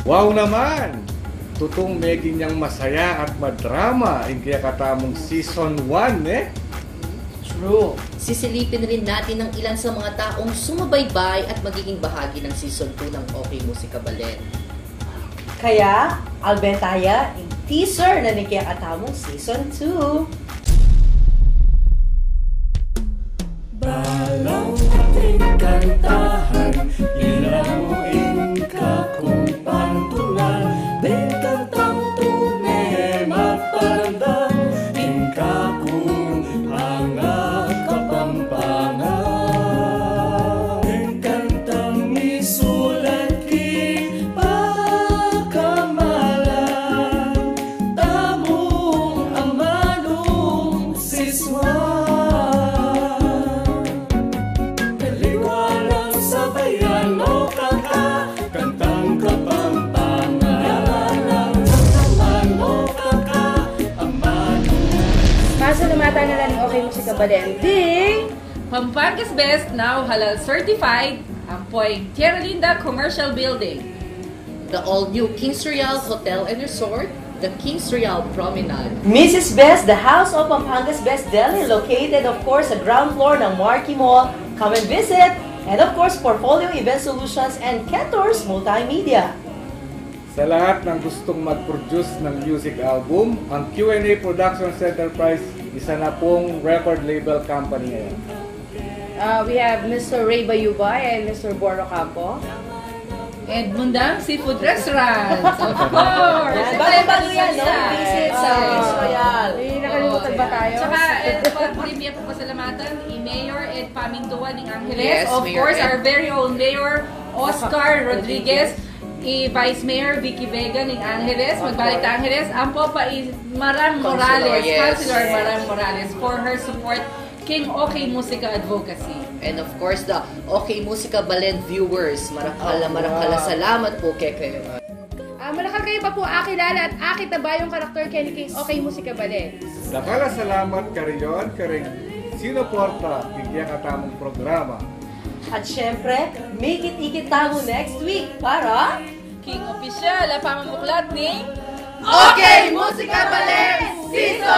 Wow naman! Tutong megin niyang masaya at madrama in kaya katamong season 1 eh. True. Sisilipin rin natin ang ilan sa mga taong sumabaybay at magiging bahagi ng season 2 ng OK Musika Ballet. Kaya, albentaya, yung teaser na ni Kaya Katamong season 2. Balang ating kantahan, ilamuin ka kung pantulan, bentantang tunay magparamdam, ingka kung hanga kapampangan. Bentantang isulat ki pagkamalan, tamong amanong siswa. Pasalamatan na lang ng OK Musika Ballet ding Pampanga's Best, now halal certified, ang Poy Tierra Linda Commercial Building. The all-new Kings Royal Hotel and Resort, the Kings Royal Promenade. Mrs. Best, the house of Pampanga's Best Deli, located of course sa ground floor ng Marquee Mall. Come and visit! And of course, Portfolio Event Solutions and Kentors Multimedia. Sa lahat ng gustong mag-produce ng music album, ang Q&A Productions Enterprise, isa na pong record label company ngayon. we have Mr. Ray Bayubay and Mr. Boro Campo. Edmundang Seafood Restaurant, of course! Bago-bago yan, no? Visit sa Kings Royal. May nakalimutan ba tayo? Tsaka, pag-preview po pasalamatan, i-Mayor Ed Pamintuan ng Angeles. Yes, Of Mayor course, Ed. our very own Mayor Oscar Rodriguez. I-Vice Mayor Vicky Vega ng Angeles. Magbalik ta Angeles. Ampo pa Marang Morales. Councilor Marang Morales for her support King OK Musika Advocacy. And of course, the OK Musika Ballet viewers. Marakala salamat po kay kayo. Malakal kayo pa po akilala at akita ba yung karakter Kenny King OK Musika Ballet? Dakala salamat kariyon karing sinuporta bigyan katamong programa. At syempre, make it ikit tamo next week para King Official, pamamuklat ni OK Musika Ballet Season